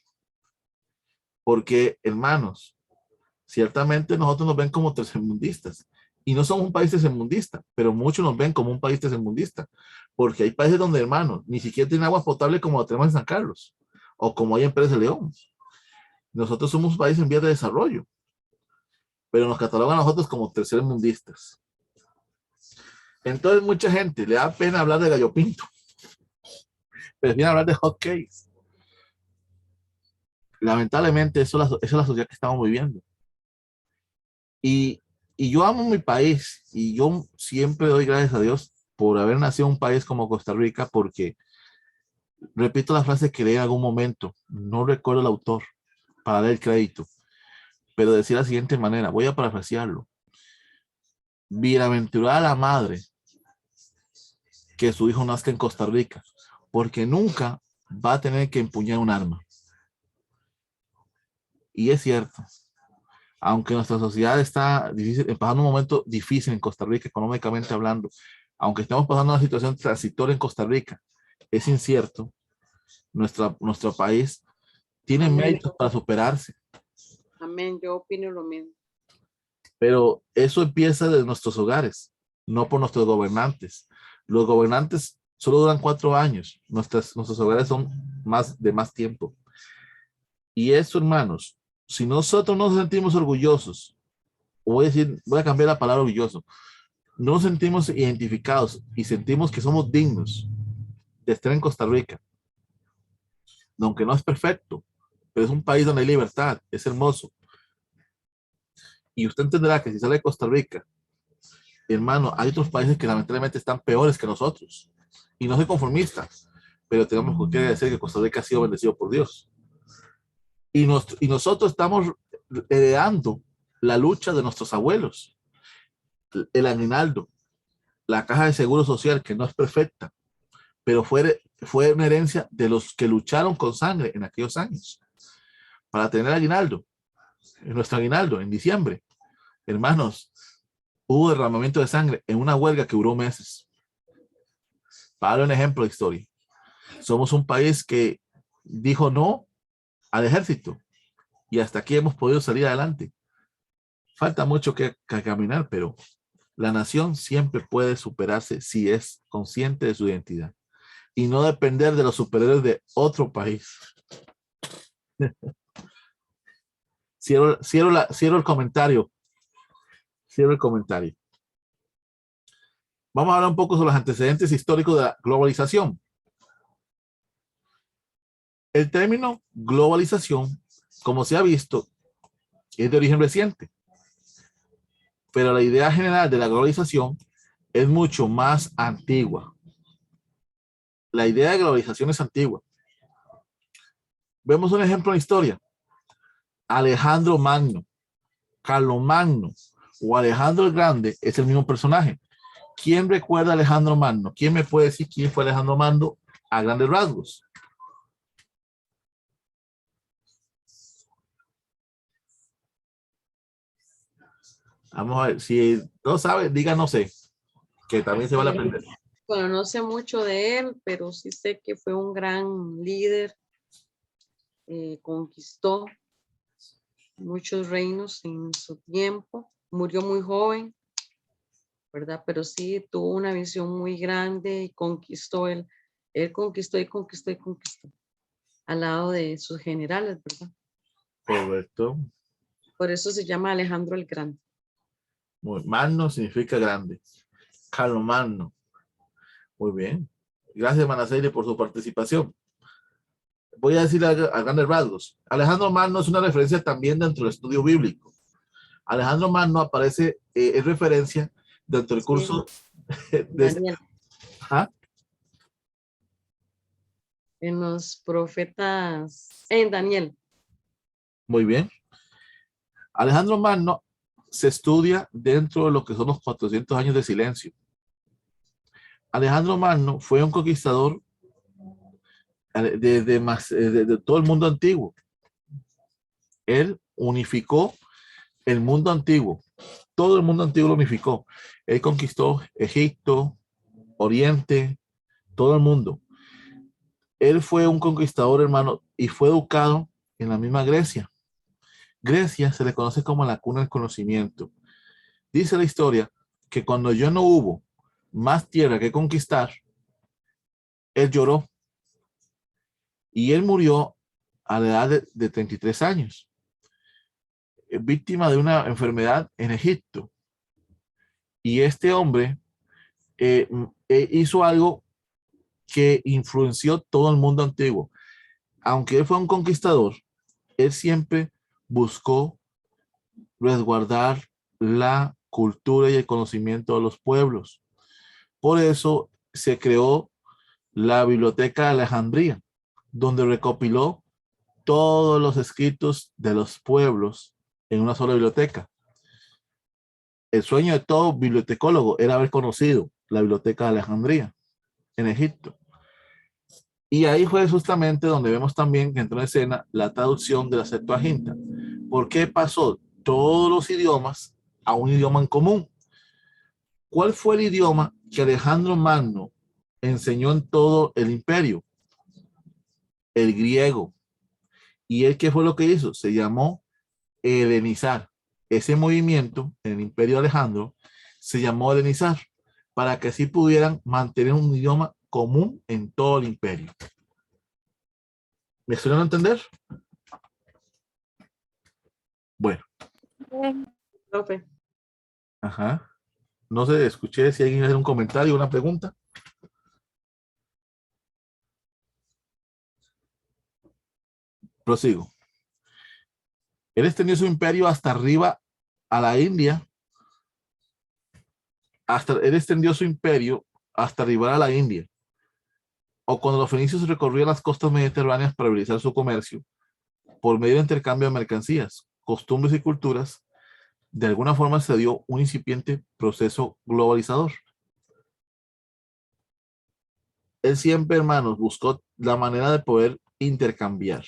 Porque, hermanos, ciertamente nosotros nos ven como tercermundistas y no somos un país tercermundista, pero muchos nos ven como un país tercermundista, porque hay países donde, hermanos, ni siquiera tienen agua potable como la tenemos en San Carlos o como hay en Pérez de León. Nosotros somos un país en vías de desarrollo, pero nos catalogan a nosotros como tercermundistas. Entonces mucha gente le da pena hablar de gallo pinto, prefieren hablar de hot cakes. Lamentablemente esa es la sociedad que estamos viviendo. Y yo amo mi país y yo siempre doy gracias a Dios por haber nacido en un país como Costa Rica, porque repito la frase que leí en algún momento, no recuerdo el autor para dar el crédito, pero decía de la siguiente manera, voy a parafrasearlo: bienaventurada la madre que su hijo nazca en Costa Rica, porque nunca va a tener que empuñar un arma. Y es cierto, aunque nuestra sociedad está pasando un momento difícil en Costa Rica, económicamente hablando, aunque estamos pasando una situación transitoria en Costa Rica, es incierto, nuestro país tiene méritos para superarse. Amén, yo opino lo mismo. Pero eso empieza desde nuestros hogares, no por nuestros gobernantes. Los gobernantes solo duran 4 años, nuestros hogares son de más tiempo. Y eso, hermanos, si nosotros no nos sentimos orgullosos, voy a cambiar la palabra orgulloso, no nos sentimos identificados y sentimos que somos dignos de estar en Costa Rica, aunque no es perfecto, pero es un país donde hay libertad, es hermoso. Y usted entenderá que si sale de Costa Rica, hermano, hay otros países que lamentablemente están peores que nosotros. Y no soy conformista, pero tenemos que decir que Costa Rica ha sido bendecido por Dios. Y nosotros estamos heredando la lucha de nuestros abuelos. El aguinaldo, la caja de seguro social, que no es perfecta, pero fue una herencia de los que lucharon con sangre en aquellos años. para tener aguinaldo, nuestro aguinaldo en diciembre. Hermanos, hubo derramamiento de sangre en una huelga que duró meses. Para dar un ejemplo de historia. Somos un país que dijo no al ejército y hasta aquí hemos podido salir adelante. Falta mucho que caminar, pero la nación siempre puede superarse si es consciente de su identidad y no depender de los superiores de otro país. Cierro el comentario. Cierro el comentario. Vamos a hablar un poco sobre los antecedentes históricos de la globalización. El término globalización, como se ha visto, es de origen reciente. Pero la idea general de la globalización es mucho más antigua. La idea de globalización es antigua. Vemos un ejemplo en la historia. Alejandro Magno, Carlomagno o Alejandro el Grande es el mismo personaje. ¿Quién recuerda a Alejandro Magno? ¿Quién me puede decir quién fue Alejandro Magno a grandes rasgos? Vamos a ver, si no sabe, diga no sé, que también se vale aprender. Bueno, no sé mucho de él, pero sí sé que fue un gran líder. Conquistó muchos reinos en su tiempo. Murió muy joven, ¿verdad? Pero sí tuvo una visión muy grande y conquistó él. Él conquistó y conquistó y conquistó al lado de sus generales, ¿verdad? Correcto. Por eso se llama Alejandro el Grande. Magno significa grande. Carlomagno. Muy bien. Gracias, Manaseire, por su participación. Voy a decir a grandes rasgos. Alejandro Magno es una referencia también dentro del estudio bíblico. Alejandro Magno aparece, es referencia dentro del curso de Daniel. ¿Ah? En los profetas, en Daniel. Muy bien. Alejandro Magno se estudia dentro de lo que son los 400 años de silencio. Alejandro Magno fue un conquistador de todo el mundo antiguo. Él unificó el mundo antiguo. Todo el mundo antiguo lo unificó. Él conquistó Egipto, Oriente, todo el mundo. Él fue un conquistador, hermano, y fue educado en la misma Grecia. Grecia se le conoce como la cuna del conocimiento. Dice la historia que cuando ya no hubo más tierra que conquistar, él lloró y él murió a la edad de 33 años, víctima de una enfermedad en Egipto. Y este hombre hizo algo que influenció todo el mundo antiguo. Aunque él fue un conquistador, él siempre buscó resguardar la cultura y el conocimiento de los pueblos. Por eso se creó la Biblioteca de Alejandría, donde recopiló todos los escritos de los pueblos en una sola biblioteca. El sueño de todo bibliotecólogo era haber conocido la Biblioteca de Alejandría en Egipto. Y ahí fue justamente donde vemos también que entró en escena la traducción de la Septuaginta. ¿Por qué pasó todos los idiomas a un idioma en común? ¿Cuál fue el idioma que Alejandro Magno enseñó en todo el imperio? El griego. ¿Y él qué fue lo que hizo? Se llamó helenizar. Ese movimiento en el imperio de Alejandro se llamó helenizar, para que así pudieran mantener un idioma común en todo el imperio. ¿Me suelen entender? Bueno. Profe. Ajá. No sé, escuché si alguien hace un comentario, una pregunta. Prosigo. Él extendió su imperio hasta arriba a la India. Él extendió su imperio hasta arribar a la India. O cuando los fenicios recorrían las costas mediterráneas para realizar su comercio, por medio de intercambio de mercancías, costumbres y culturas, de alguna forma se dio un incipiente proceso globalizador. Él siempre, hermanos, buscó la manera de poder intercambiar.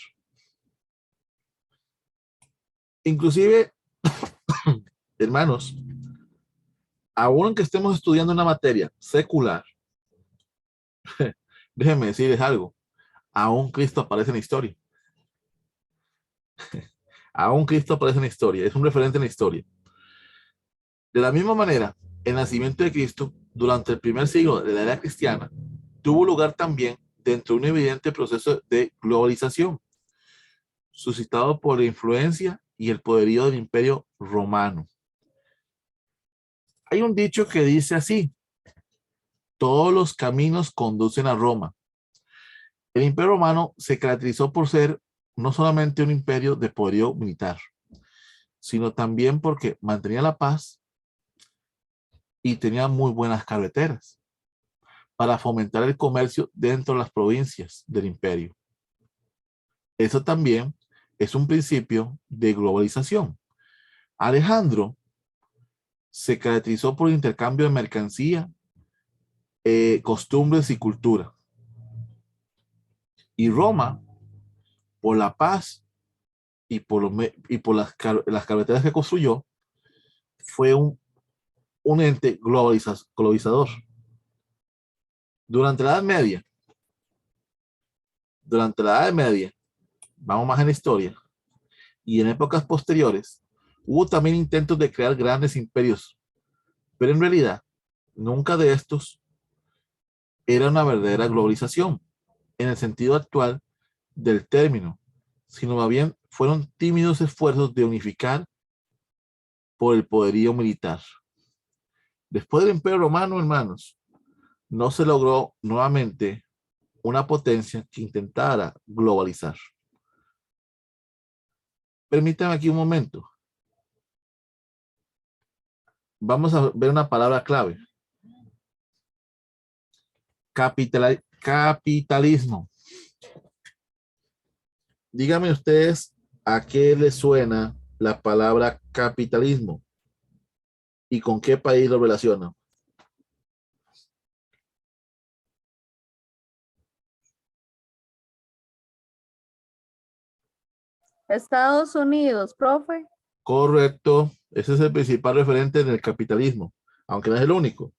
Inclusive, hermanos, aún que estemos estudiando una materia secular, déjenme decirles algo, aún Cristo aparece en la historia. Aún Cristo aparece en la historia, es un referente en la historia. De la misma manera, el nacimiento de Cristo durante el primer siglo de la era cristiana tuvo lugar también dentro de un evidente proceso de globalización, suscitado por la influencia y el poderío del Imperio Romano. Hay un dicho que dice así: todos los caminos conducen a Roma. El Imperio Romano se caracterizó por ser no solamente un imperio de poderío militar, sino también porque mantenía la paz y tenía muy buenas carreteras para fomentar el comercio dentro de las provincias del imperio. Eso también es un principio de globalización. Alejandro se caracterizó por el intercambio de mercancía, costumbres y cultura. Y Roma, por la paz y por las carreteras que construyó, fue un ente globalizador. Durante la Edad Media, vamos más en la historia, y en épocas posteriores, hubo también intentos de crear grandes imperios, pero en realidad, nunca de estos era una verdadera globalización, en el sentido actual del término, sino más bien fueron tímidos esfuerzos de unificar por el poderío militar. Después del Imperio Romano, hermanos, no se logró nuevamente una potencia que intentara globalizar. Permítanme aquí un momento. Vamos a ver una palabra clave. Capitalismo. Díganme ustedes a qué les suena la palabra capitalismo y con qué país lo relacionan. Estados Unidos, profe. Correcto. Ese es el principal referente del capitalismo, aunque no es el único.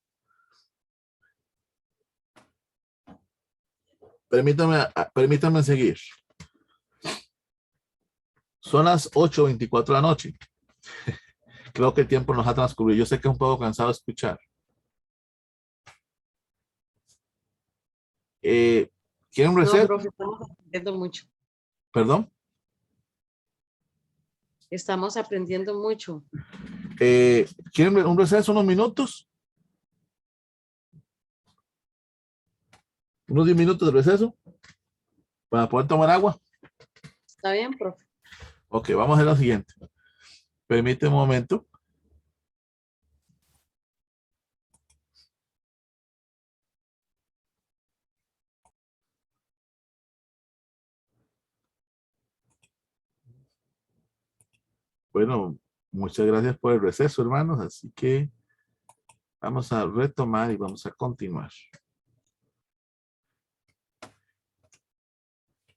Permítanme seguir. Son las 8:24 de la noche. Creo que el tiempo nos ha transcurrido. Yo sé que es un poco cansado de escuchar. ¿Quieren un No, receso? profe, estamos aprendiendo mucho. ¿Perdón? Estamos aprendiendo mucho. ¿Quieren un receso, unos minutos? Unos 10 minutos de receso para poder tomar agua. ¿Está bien, profe? Ok, vamos a hacer lo siguiente. Permíteme un momento. Bueno, muchas gracias por el receso, hermanos. Así que vamos a retomar y vamos a continuar.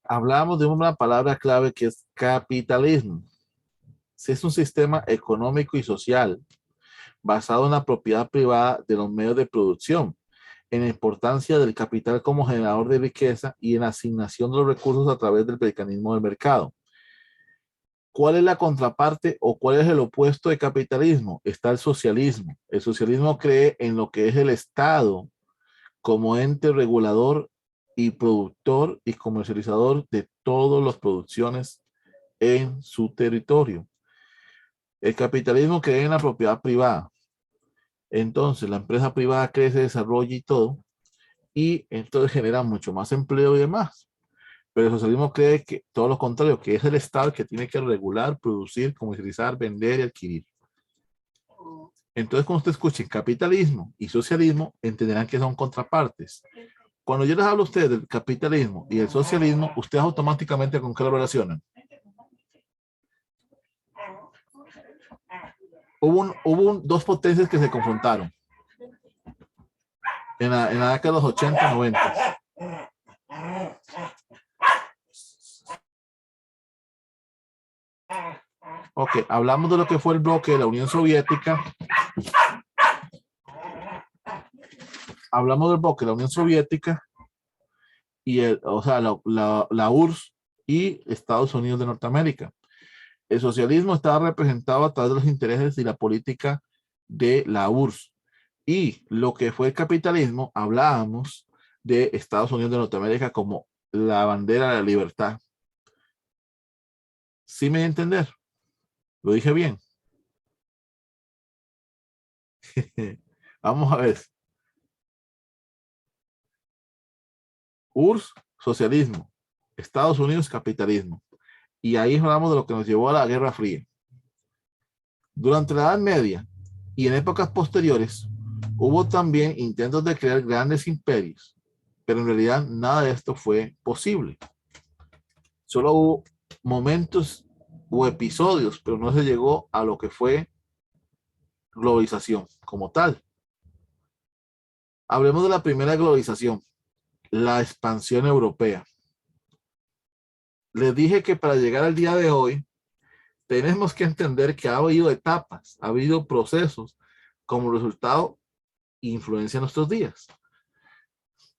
Hablamos de una palabra clave que es capitalismo. Es un sistema económico y social basado en la propiedad privada de los medios de producción, en la importancia del capital como generador de riqueza y en la asignación de los recursos a través del mecanismo del mercado. ¿Cuál es la contraparte o cuál es el opuesto de capitalismo? Está el socialismo. El socialismo cree en lo que es el Estado como ente regulador y productor y comercializador de todas las producciones en su territorio. El capitalismo cree en la propiedad privada. Entonces, la empresa privada crece, desarrolla y todo, y entonces genera mucho más empleo y demás. Pero el socialismo cree que todo lo contrario, que es el Estado que tiene que regular, producir, comercializar, vender y adquirir. Entonces, cuando usted escuchen capitalismo y socialismo, entenderán que son contrapartes. Cuando yo les hablo a ustedes del capitalismo y el socialismo, ustedes automáticamente ¿con qué lo relacionan? Hubo dos potencias que se confrontaron en la década de los 80 y 90. Ok, hablamos de lo que fue el bloque de la Unión Soviética. Hablamos del bloque de la Unión Soviética y o sea, la URSS y Estados Unidos de Norteamérica. El socialismo estaba representado a través de los intereses y la política de la URSS. Y lo que fue el capitalismo, hablábamos de Estados Unidos de Norteamérica como la bandera de la libertad. ¿Sí me voy a entender? ¿Lo dije bien? Vamos a ver. URSS, socialismo. Estados Unidos, capitalismo. Y ahí hablamos de lo que nos llevó a la Guerra Fría. Durante la Edad Media y en épocas posteriores, hubo también intentos de crear grandes imperios, pero en realidad nada de esto fue posible. Solo hubo momentos o episodios, pero no se llegó a lo que fue globalización como tal. Hablemos de la primera globalización, la expansión europea. Les dije que para llegar al día de hoy, tenemos que entender que ha habido etapas, ha habido procesos como resultado e influencia en nuestros días.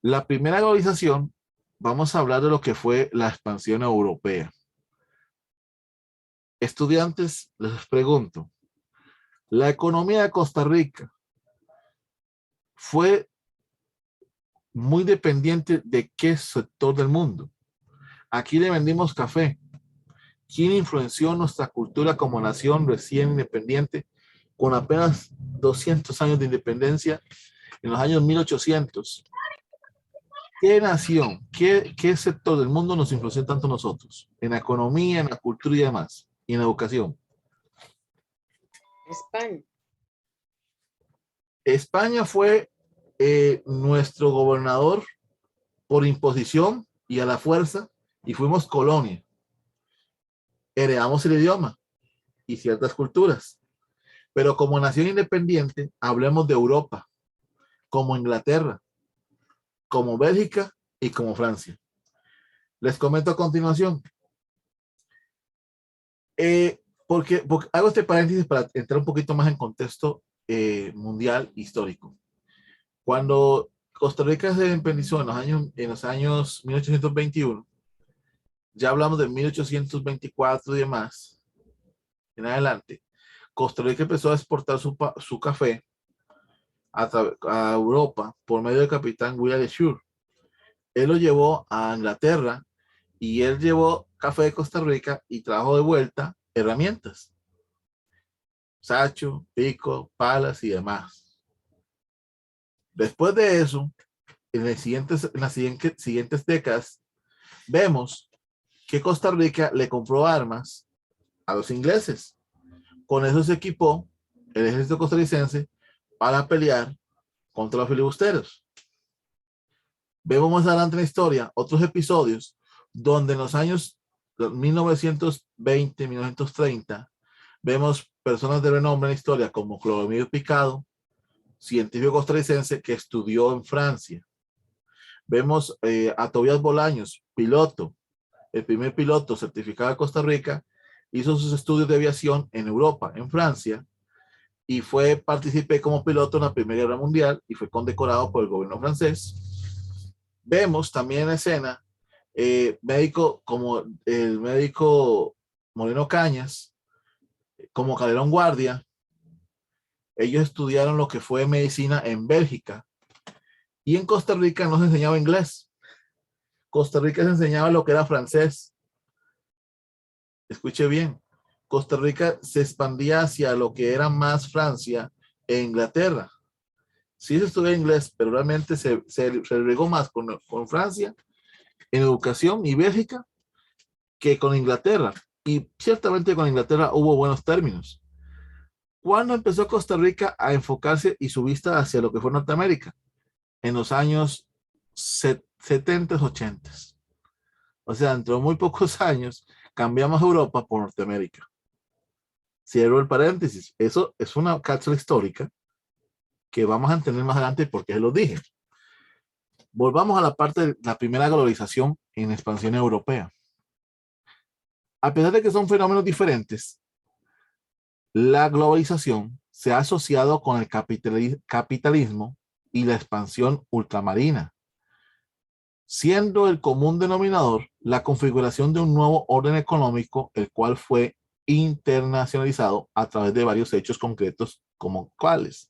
La primera globalización, vamos a hablar de lo que fue la expansión europea. Estudiantes, les pregunto, la economía de Costa Rica fue muy dependiente de qué sector del mundo. Aquí le vendimos café. ¿Quién influenció nuestra cultura como nación recién independiente con apenas 200 años de independencia en los años 1800? ¿Qué nación, qué sector del mundo nos influenció tanto nosotros? En la economía, en la cultura y demás, y en la educación. España. España fue nuestro gobernador por imposición y a la fuerza, y fuimos colonia. Heredamos el idioma y ciertas culturas. Pero como nación independiente, hablemos de Europa, como Inglaterra, como Bélgica y como Francia. Les comento a continuación. Porque hago este paréntesis para entrar un poquito más en contexto mundial histórico. Cuando Costa Rica se independizó en los años 1821, ya hablamos de 1824 y demás, en adelante, Costa Rica empezó a exportar su café a Europa por medio del capitán William de Shore. Él lo llevó a Inglaterra y él llevó café de Costa Rica y trajo de vuelta herramientas. Sacho, pico, palas y demás. Después de eso, en las siguientes décadas, vemos que Costa Rica le compró armas a los ingleses. Con eso se equipó el ejército costarricense para pelear contra los filibusteros. Vemos más adelante en la historia otros episodios donde en los años 1920, 1930, vemos personas de renombre en la historia como Clodomiro Picado, científico costarricense que estudió en Francia. Vemos a Tobías Bolaños, piloto, el primer piloto certificado de Costa Rica, hizo sus estudios de aviación en Europa, en Francia, y participé como piloto en la Primera Guerra Mundial y fue condecorado por el gobierno francés. Vemos también en la escena médico como el médico Moreno Cañas, como Calderón Guardia. Ellos estudiaron lo que fue medicina en Bélgica y en Costa Rica no se enseñaba inglés. Costa Rica se enseñaba lo que era francés. Escuche bien, Costa Rica se expandía hacia lo que era más Francia e Inglaterra. Sí se estudia inglés, pero realmente se regó más con Francia en educación y Bélgica que con Inglaterra. Y ciertamente con Inglaterra hubo buenos términos. ¿Cuándo empezó Costa Rica a enfocarse y su vista hacia lo que fue Norteamérica? En los años 70, 80. O sea, dentro de muy pocos años cambiamos Europa por Norteamérica. Cierro el paréntesis. Eso es una cápsula histórica que vamos a entender más adelante porque se lo dije. Volvamos a la parte de la primera globalización en expansión europea. A pesar de que son fenómenos diferentes, la globalización se ha asociado con el capitalismo y la expansión ultramarina, siendo el común denominador la configuración de un nuevo orden económico, el cual fue internacionalizado a través de varios hechos concretos como cuáles: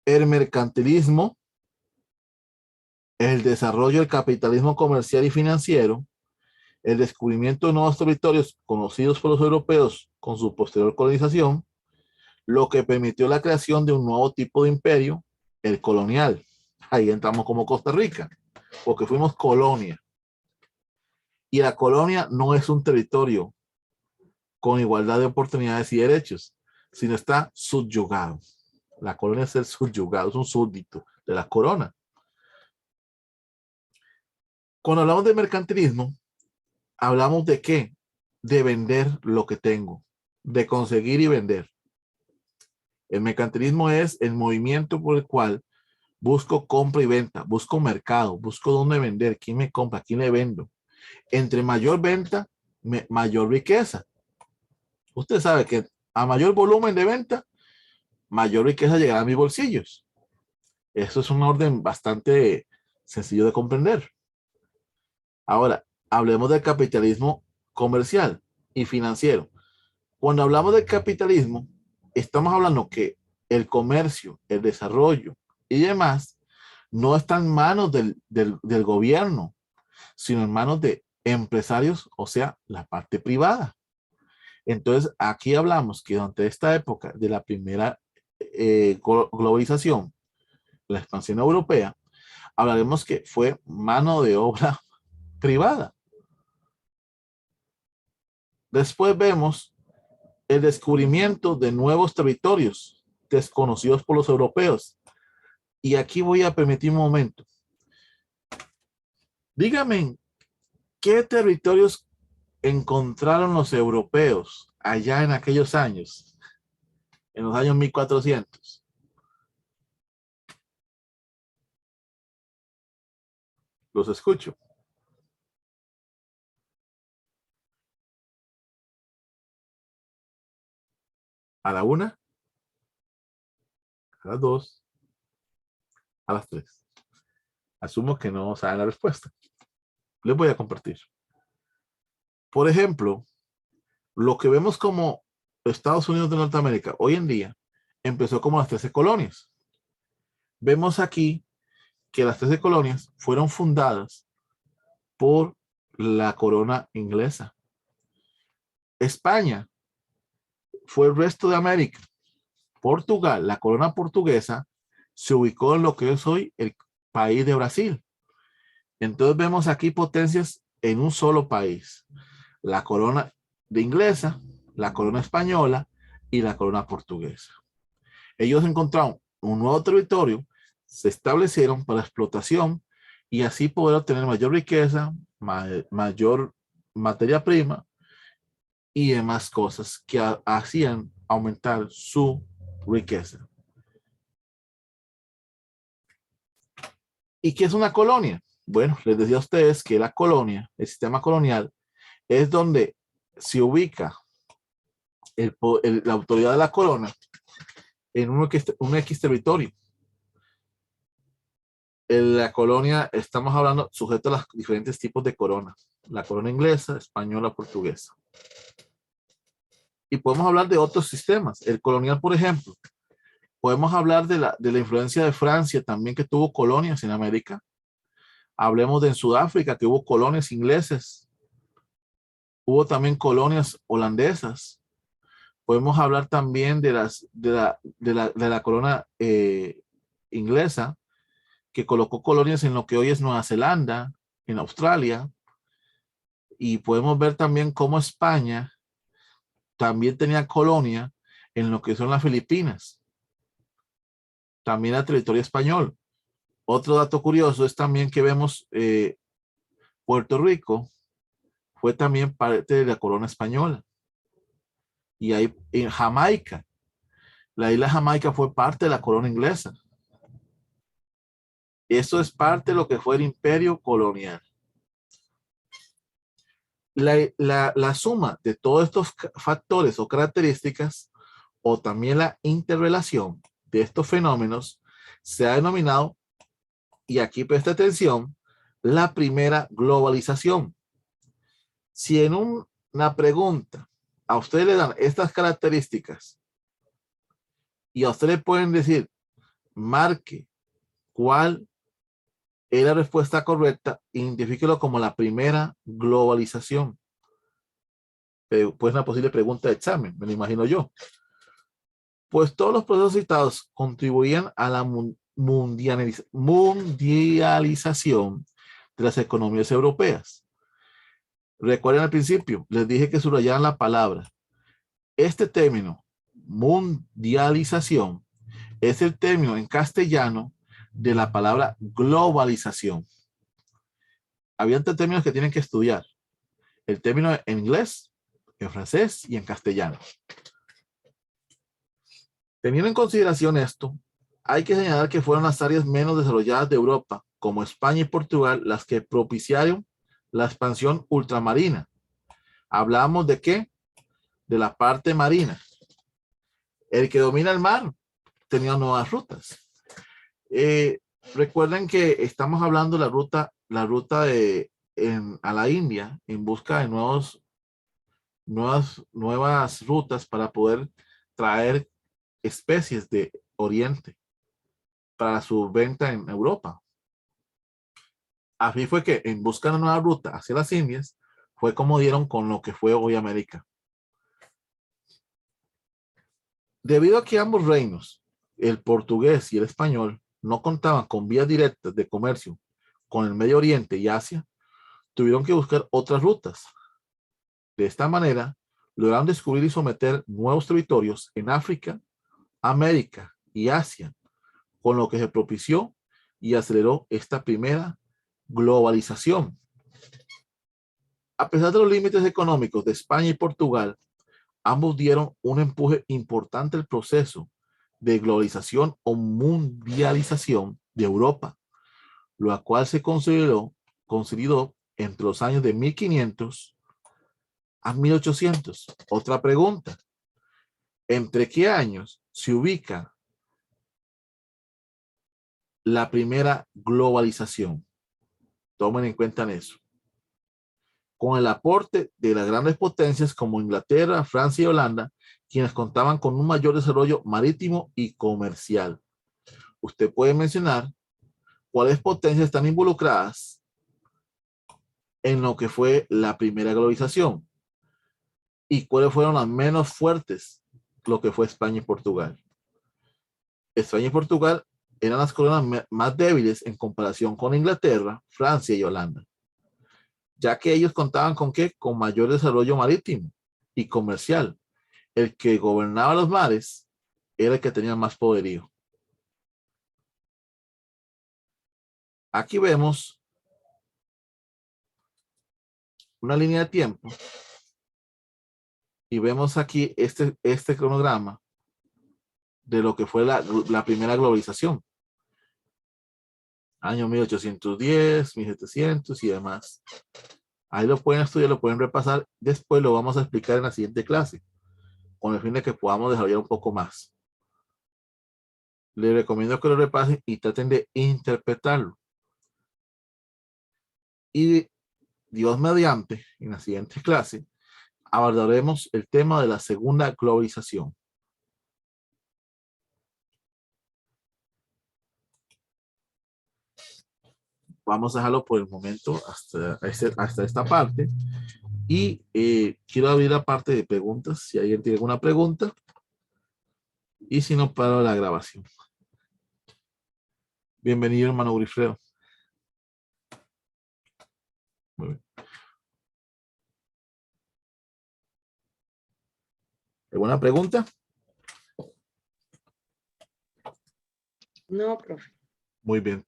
el mercantilismo, el desarrollo del capitalismo comercial y financiero, el descubrimiento de nuevos territorios conocidos por los europeos con su posterior colonización, lo que permitió la creación de un nuevo tipo de imperio, el colonial. Ahí entramos como Costa Rica, porque fuimos colonia. Y la colonia no es un territorio con igualdad de oportunidades y derechos, sino está subyugado. La colonia es el subyugado, es un súbdito de la corona. Cuando hablamos de mercantilismo, hablamos de qué? De vender lo que tengo, de conseguir y vender. El mercantilismo es el movimiento por el cual busco compra y venta, busco mercado, busco dónde vender, quién me compra, quién le vendo. Entre mayor venta, mayor riqueza. Usted sabe que a mayor volumen de venta, mayor riqueza llegará a mis bolsillos. Eso es un orden bastante sencillo de comprender. Ahora, hablemos del capitalismo comercial y financiero. Cuando hablamos del capitalismo, estamos hablando que el comercio, el desarrollo y demás no está en manos del gobierno, sino en manos de empresarios, o sea, la parte privada. Entonces, aquí hablamos que durante esta época de la primera globalización, la expansión europea, hablaremos que fue mano de obra privada. Después vemos el descubrimiento de nuevos territorios desconocidos por los europeos. Y aquí voy a permitir un momento. Dígame, ¿qué territorios encontraron los europeos allá en aquellos años? En los años 1400. Los escucho. A la 1, a las 2, a las 3. Asumo que no saben la respuesta. Les voy a compartir. Por ejemplo, lo que vemos como Estados Unidos de Norteamérica hoy en día empezó como las 13 colonias. Vemos aquí que las 13 colonias fueron fundadas por la corona inglesa. España fue el resto de América. Portugal, la corona portuguesa, se ubicó en lo que es hoy el país de Brasil. Entonces vemos aquí potencias en un solo país: la corona de inglesa, la corona española y la corona portuguesa. Ellos encontraron un nuevo territorio, se establecieron para explotación y así poder obtener mayor riqueza, mayor materia prima y demás cosas que hacían aumentar su riqueza. ¿Y qué es una colonia? Bueno, les decía a ustedes que la colonia, el sistema colonial, es donde se ubica la autoridad de la corona en un X territorio. En la colonia estamos hablando sujeto a los diferentes tipos de corona: la corona inglesa, española, portuguesa. Y podemos hablar de otros sistemas. El colonial, por ejemplo, podemos hablar de la influencia de Francia también, que tuvo colonias en América. Hablemos de en Sudáfrica, que hubo colonias ingleses. Hubo también colonias holandesas. Podemos hablar también de la corona inglesa, que colocó colonias en lo que hoy es Nueva Zelanda, en Australia. Y podemos ver también cómo España también tenía colonia en lo que son las Filipinas. También a territorio español. Otro dato curioso es también que vemos Puerto Rico fue también parte de la corona española. Y ahí en Jamaica, la isla Jamaica fue parte de la corona inglesa. Eso es parte de lo que fue el imperio colonial. La suma de todos estos factores o características, o también la interrelación de estos fenómenos, se ha denominado, y aquí presta atención, la primera globalización. Si en una pregunta a usted le dan estas características y a usted le pueden decir, marque cuál es la respuesta correcta, identifíquelo como la primera globalización. Pues una posible pregunta de examen, me lo imagino yo. Pues todos los procesos citados contribuían a la mundialización de las economías europeas. Recuerden al principio, les dije que subrayaran la palabra. Este término, mundialización, es el término en castellano de la palabra globalización. Había tres términos que tienen que estudiar. El término en inglés, en francés y en castellano. Teniendo en consideración esto, hay que señalar que fueron las áreas menos desarrolladas de Europa, como España y Portugal, las que propiciaron la expansión ultramarina. Hablamos de qué? De la parte marina. El que domina el mar tenía nuevas rutas. Recuerden que estamos hablando de la ruta a la India en busca de nuevas rutas para poder traer especies de Oriente para su venta en Europa. Así fue que en busca de una nueva ruta hacia las Indias fue como dieron con lo que fue hoy América. Debido a que ambos reinos, el portugués y el español, no contaban con vías directas de comercio con el Medio Oriente y Asia, tuvieron que buscar otras rutas. De esta manera, lograron descubrir y someter nuevos territorios en África, América y Asia, con lo que se propició y aceleró esta primera globalización. A pesar de los límites económicos de España y Portugal, ambos dieron un empuje importante al proceso de globalización o mundialización de Europa, lo cual se consolidó entre los años de 1500 a 1800. Otra pregunta, ¿entre qué años se ubica la primera globalización? Tomen en cuenta eso. Con el aporte de las grandes potencias como Inglaterra, Francia y Holanda, quienes contaban con un mayor desarrollo marítimo y comercial. Usted puede mencionar cuáles potencias están involucradas en lo que fue la primera globalización y cuáles fueron las menos fuertes, lo que fue España y Portugal. España y Portugal eran las colonias más débiles en comparación con Inglaterra, Francia y Holanda, ya que ellos contaban con ¿qué? Con mayor desarrollo marítimo y comercial. El que gobernaba los mares era el que tenía más poderío. Aquí vemos una línea de tiempo y vemos aquí este cronograma de lo que fue la primera globalización. Año 1810, 1700 y demás. Ahí lo pueden estudiar, lo pueden repasar. Después lo vamos a explicar en la siguiente clase, con el fin de que podamos desarrollar un poco más. Les recomiendo que lo repasen y traten de interpretarlo. Y Dios mediante, en la siguiente clase, abordaremos el tema de la segunda globalización. Vamos a dejarlo por el momento hasta esta parte. Y quiero abrir la parte de preguntas, si alguien tiene alguna pregunta. Y si no, paro la grabación. Bienvenido, hermano Wilfredo. Muy bien. ¿Alguna pregunta? No, profe. Muy bien.